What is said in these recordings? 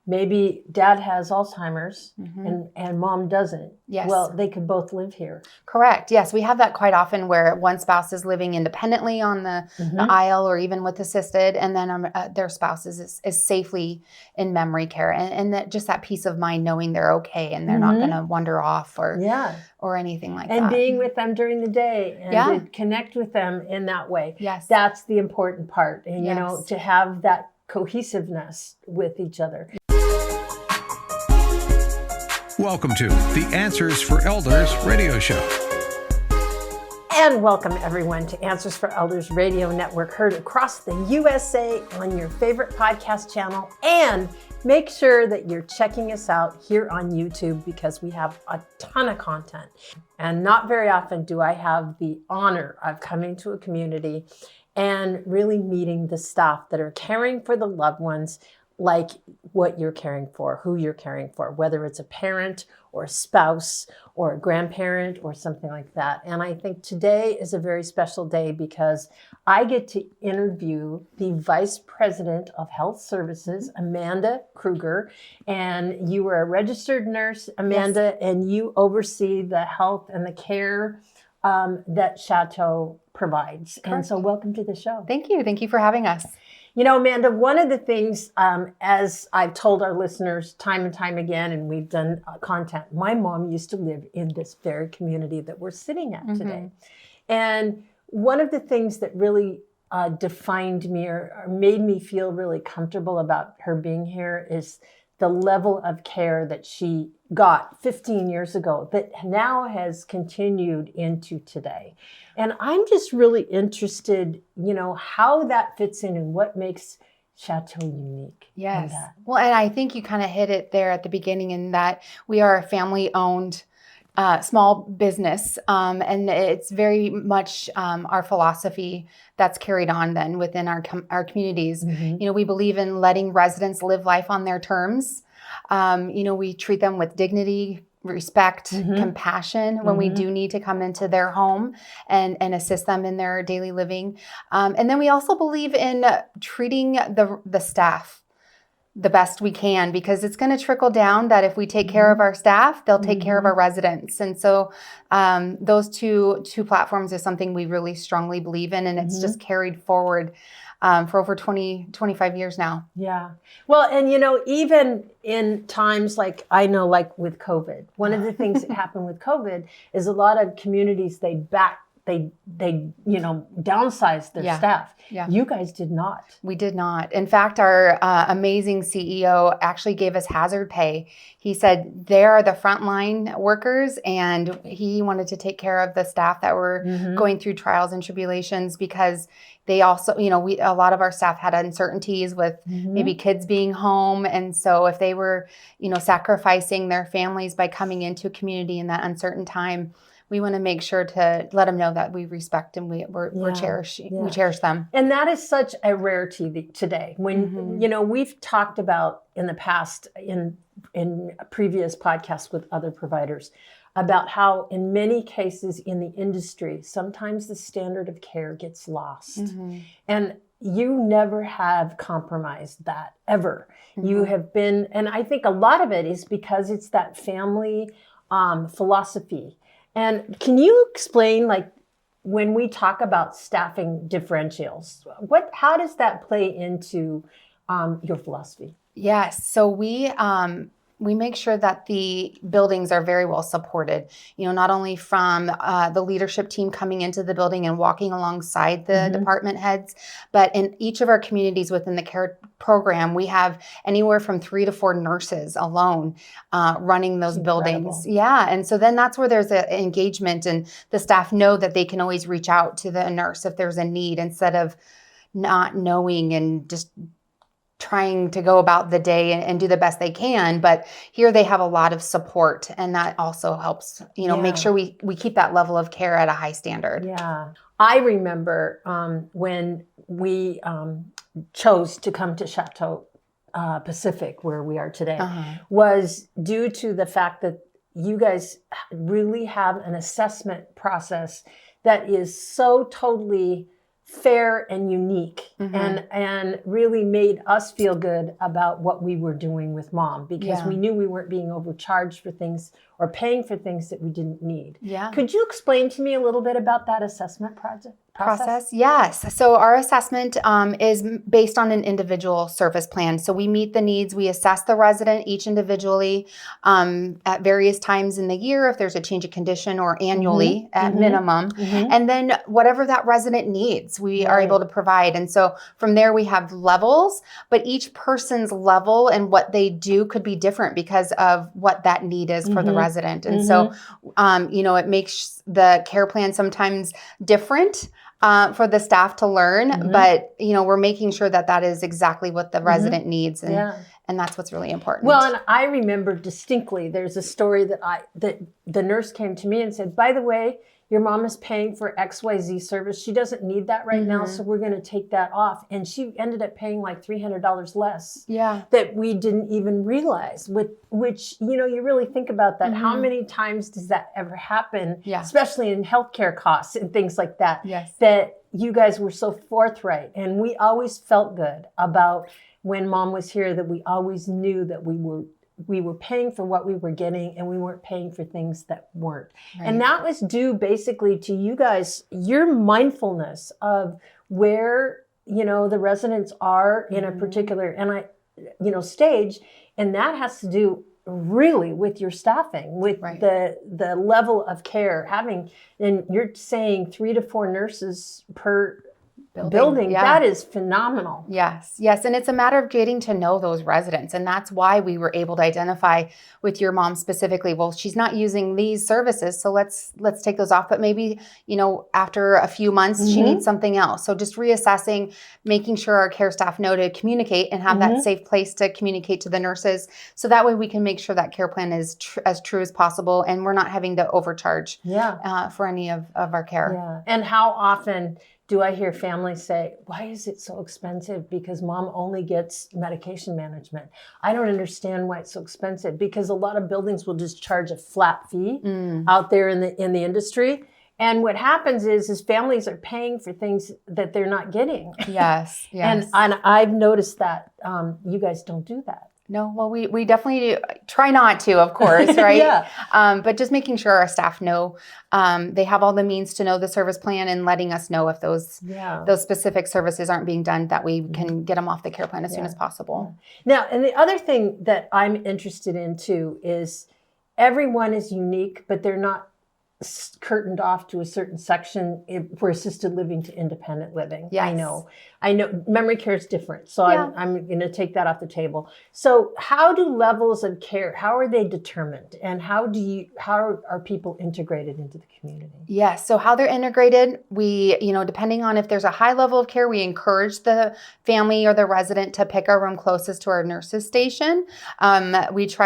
maybe dad has Alzheimer's and mom doesn't. Yes. Well, they could both live here. Correct. Yes. We have that quite often where one spouse is living independently on the aisle or even with assisted, and then their spouse is safely in memory care. And that just that peace of mind knowing they're okay and they're not going to wander off or anything like that. And being with them during the day and to connect with them in that way. Yes. That's the important part. And, you know, to have that cohesiveness with each other. Welcome to the Answers for Elders radio show. And welcome everyone to Answers for Elders radio network, heard across the USA on your favorite podcast channel. And make sure that you're checking us out here on YouTube because we have a ton of content. And not very often do I have the honor of coming to a community and really meeting the staff that are caring for the loved ones like what you're caring for, who you're caring for, whether it's a parent or a spouse or a grandparent or something like that. And I think today is a very special day because I get to interview the Vice President of Health Services, Amanda Krueger. And you are a registered nurse, Amanda, and you oversee the health and the care that Chateau provides. Correct. And so welcome to the show. Thank you. Thank you for having us. You know, Amanda, one of the things, as I've told our listeners time and time again, and we've done content, my mom used to live in this very community that we're sitting at today. And one of the things that really defined me or made me feel really comfortable about her being here is the level of care that she got 15 years ago that now has continued into today. And I'm just really interested, you know, how that fits in and what makes Chateau unique. Yes. Well, and I think you kind of hit it there at the beginning in that we are a family-owned small business. And it's very much our philosophy that's carried on then within our communities. You know, we believe in letting residents live life on their terms. You know, we treat them with dignity, respect, compassion when we do need to come into their home and assist them in their daily living. And then we also believe in treating the staff the best we can, because it's going to trickle down that if we take care of our staff, they'll take care of our residents. And so those two platforms is something we really strongly believe in, and it's just carried forward for over 25 years now. Yeah. Well, and you know, even in times like, I know, like with COVID, one of the things that happened with COVID is a lot of communities, they you know, downsized their staff. Yeah. You guys did not. We did not. In fact, our amazing CEO actually gave us hazard pay. He said they are the frontline workers, and he wanted to take care of the staff that were going through trials and tribulations, because they also, you know, a lot of our staff had uncertainties with maybe kids being home. And so if they were, you know, sacrificing their families by coming into a community in that uncertain time, we want to make sure to let them know that we respect and we cherish them. And that is such a rarity today. When, you know, we've talked about in the past, in previous podcasts with other providers, about how in many cases in the industry, sometimes the standard of care gets lost. And you never have compromised that, ever. You have been, and I think a lot of it is because it's that family philosophy. And can you explain, like, when we talk about staffing differentials, how does that play into your philosophy? Yes. So we make sure that the buildings are very well supported, you know, not only from the leadership team coming into the building and walking alongside the department heads, but in each of our communities within the care program, we have anywhere from 3 to 4 nurses alone running those buildings. Yeah. And so then that's where there's an engagement, and the staff know that they can always reach out to the nurse if there's a need, instead of not knowing and just trying to go about the day and do the best they can. But here they have a lot of support, and that also helps, you know, make sure we keep that level of care at a high standard. Yeah. I remember when we chose to come to Chateau Pacific, where we are today, was due to the fact that you guys really have an assessment process that is so totally fair and unique, and really made us feel good about what we were doing with Mom, because we knew we weren't being overcharged for things or paying for things that we didn't need. Yeah. Could you explain to me a little bit about that assessment process? Yes. So our assessment is based on an individual service plan. So we meet the needs. We assess the resident each individually at various times in the year, if there's a change of condition, or annually at minimum. And then whatever that resident needs, we are able to provide. And so from there we have levels, but each person's level and what they do could be different because of what that need is for the resident. And so, it makes the care plan sometimes different for the staff to learn, but we're making sure that that is exactly what the resident needs, and that's what's really important. Well, and I remember distinctly, there's a story that the nurse came to me and said, by the way, your mom is paying for XYZ service. She doesn't need that right now, so we're going to take that off. And she ended up paying like $300 less that we didn't even realize, which, you really think about that. How many times does that ever happen, especially in healthcare costs and things like that, that you guys were so forthright. And we always felt good about when Mom was here, that we always knew that we were paying for what we were getting, and we weren't paying for things that weren't. Right. And that was due basically to you guys, your mindfulness of where, the residents are in a particular stage. And that has to do really with your staffing, with the level of care and you're saying 3 to 4 nurses per building. That is phenomenal. Yes. And it's a matter of getting to know those residents. And that's why we were able to identify with your mom specifically, well, she's not using these services, so let's take those off. But maybe, after a few months, she needs something else. So just reassessing, making sure our care staff know to communicate and have that safe place to communicate to the nurses. So that way we can make sure that care plan is as true as possible, and we're not having to overcharge for any of our care. Yeah. And how often do I hear families say, why is it so expensive? Because Mom only gets medication management. I don't understand why it's so expensive, because a lot of buildings will just charge a flat fee out there in the industry. And what happens is families are paying for things that they're not getting. Yes. And I've noticed that you guys don't do that. No, well, we definitely try not to, of course, right? But just making sure our staff know they have all the means to know the service plan, and letting us know if those specific services aren't being done, that we can get them off the care plan as soon as possible. Now, and the other thing that I'm interested in too is everyone is unique, but they're not curtained off to a certain section for assisted living to independent living. Yes. I know memory care is different. So I'm going to take that off the table. So how do levels of care, how are they determined? And how are people integrated into the community? Yes. So how they're integrated, we, depending on if there's a high level of care, we encourage the family or the resident to pick our room closest to our nurses station. We've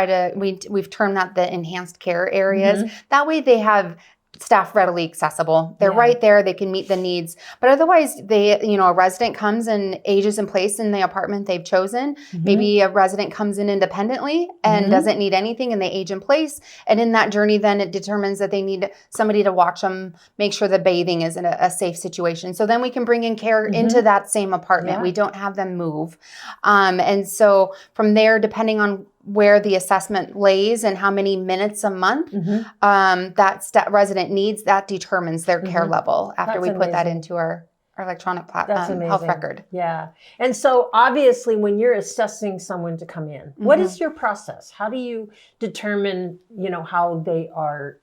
termed that the enhanced care areas. That way they have staff readily accessible. They're right there. They can meet the needs. But otherwise, a resident comes and ages in place in the apartment they've chosen. Maybe a resident comes in independently and doesn't need anything, and they age in place. And in that journey, then it determines that they need somebody to watch them, make sure the bathing is in a safe situation. So then we can bring in care into that same apartment. We don't have them move. And so from there, depending on where the assessment lays and how many minutes a month that resident needs, that determines their care level after we put that into our electronic health record. Yeah. And so obviously when you're assessing someone to come in, what is your process? How do you determine, how they are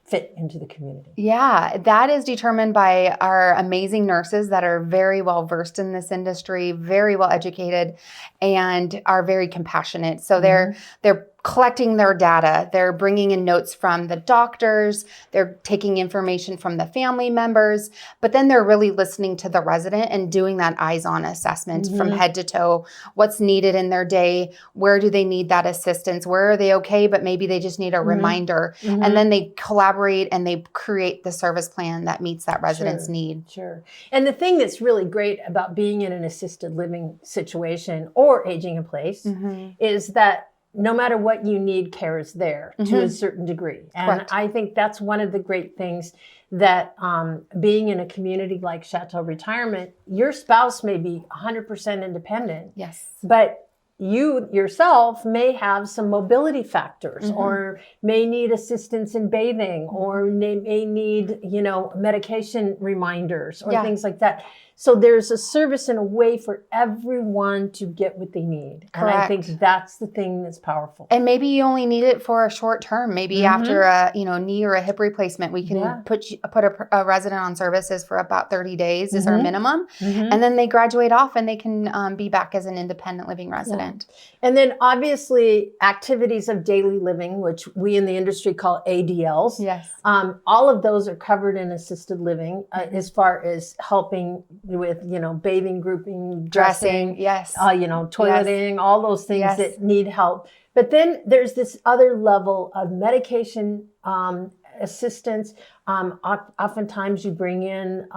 fit into the community? Yeah, that is determined by our amazing nurses that are very well versed in this industry, very well educated, and are very compassionate. So they're collecting their data. They're bringing in notes from the doctors. They're taking information from the family members, but then they're really listening to the resident and doing that eyes-on assessment from head to toe. What's needed in their day? Where do they need that assistance? Where are they okay, but maybe they just need a reminder? And then they collaborate and they create the service plan that meets that resident's need. Sure. And the thing that's really great about being in an assisted living situation or aging in place is that no matter what you need, care is there to a certain degree. And I think that's one of the great things that being in a community like Chateau Retirement, your spouse may be 100% independent. Yes. But you yourself may have some mobility factors, or may need assistance in bathing, or may need, medication reminders or things like that. So there's a service and a way for everyone to get what they need. Correct. And I think that's the thing that's powerful. And maybe you only need it for a short term. Maybe after a knee or a hip replacement, we can put a resident on services for about 30 days is our minimum. And then they graduate off and they can be back as an independent living resident. And then obviously activities of daily living, which we in the industry call ADLs. Yes. All of those are covered in assisted living as far as helping with, bathing, grouping, dressing, toileting, all those things that need help. But then there's this other level of medication assistance. Oftentimes you bring in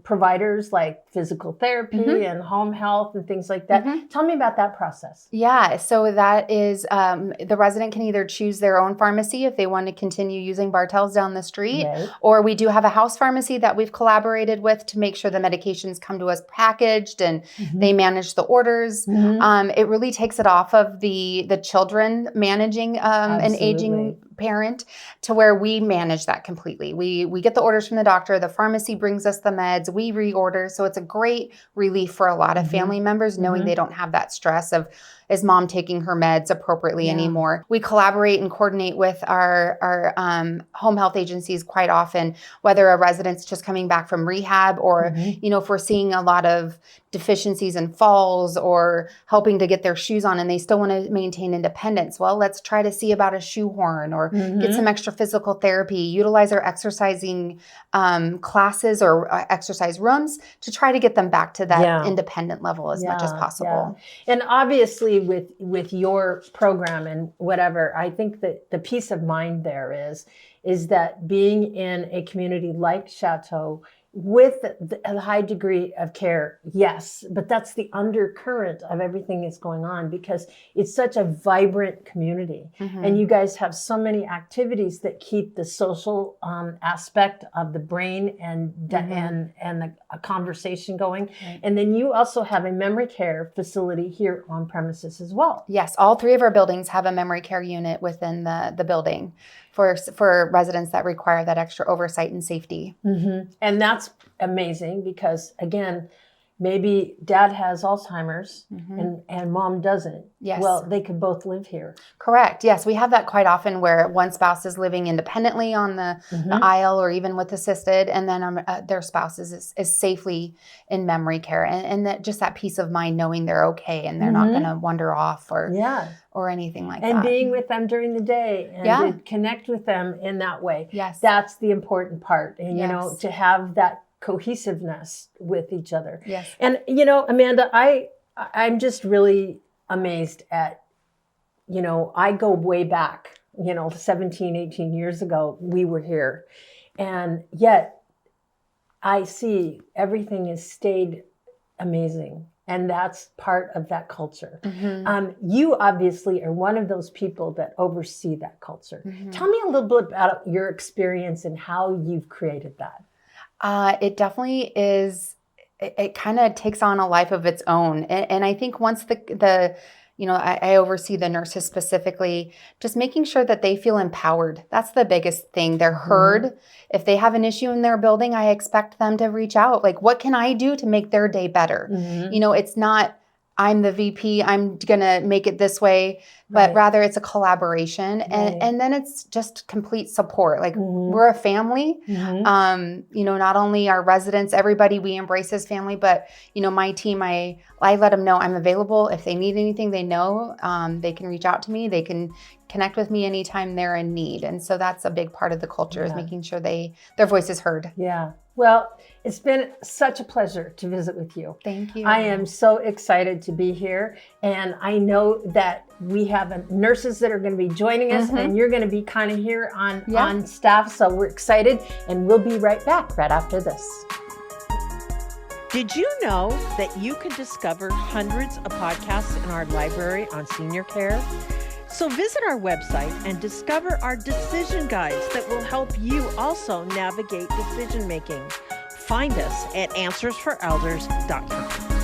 providers like physical therapy and home health and things like that. Tell me about that process. Yeah, so that is the resident can either choose their own pharmacy if they want to continue using Bartell's down the street, or we do have a house pharmacy that we've collaborated with to make sure the medications come to us packaged and they manage the orders. It really takes it off of the children managing an aging parent to where we manage that completely. We get the orders from the doctor, the pharmacy brings us the meds, we reorder. So it's a great relief for a lot of family members knowing they don't have that stress of, is mom taking her meds appropriately anymore? We collaborate and coordinate with our home health agencies quite often, whether a resident's just coming back from rehab or, if we're seeing a lot of deficiencies and falls or helping to get their shoes on and they still want to maintain independence. Well, let's try to see about a shoehorn or get some extra physical therapy, utilize our exercising classes or exercise rooms to try to get them back to that independent level as much as possible. And obviously with your program and whatever, I think that the peace of mind there is that being in a community like Chateau with a high degree of care, yes, but that's the undercurrent of everything that's going on because it's such a vibrant community. And you guys have so many activities that keep the social aspect of the brain and the conversation going. And then you also have a memory care facility here on premises as well. Yes, all three of our buildings have a memory care unit within the building for residents that require that extra oversight and safety. And that's amazing because, again, maybe dad has Alzheimer's and mom doesn't. Yes. Well, they could both live here. Correct. Yes, we have that quite often where one spouse is living independently on the aisle or even with assisted, and then their spouse is safely in memory care. And that just that peace of mind knowing they're okay and they're not going to wander off or anything like that. And being with them during the day and to connect with them in that way. Yes. That's the important part. And, to have that cohesiveness with each other. Yes. And, Amanda, I'm just really amazed at, I go way back, 17, 18 years ago, we were here. And yet I see everything has stayed amazing. And that's part of that culture. You obviously are one of those people that oversee that culture. Tell me a little bit about your experience and how you've created that. It definitely is. It kind of takes on a life of its own. And I think once I oversee the nurses specifically, just making sure that they feel empowered. That's the biggest thing. They're heard. If they have an issue in their building, I expect them to reach out. Like, what can I do to make their day better? It's not, I'm the VP, I'm going to make it this way, but rather it's a collaboration. And then it's just complete support. Like we're a family, not only our residents, everybody we embrace as family, but my team, I let them know I'm available. If they need anything, they know they can reach out to me. They can connect with me anytime they're in need. And so that's a big part of the culture is making sure their voice is heard. Yeah. Well, it's been such a pleasure to visit with you. Thank you. I am so excited to be here. And I know that we have nurses that are going to be joining us and you're going to be kind of here on staff. So we're excited and we'll be right back right after this. Did you know that you can discover hundreds of podcasts in our library on senior care? So visit our website and discover our decision guides that will help you also navigate decision making. Find us at answersforelders.com.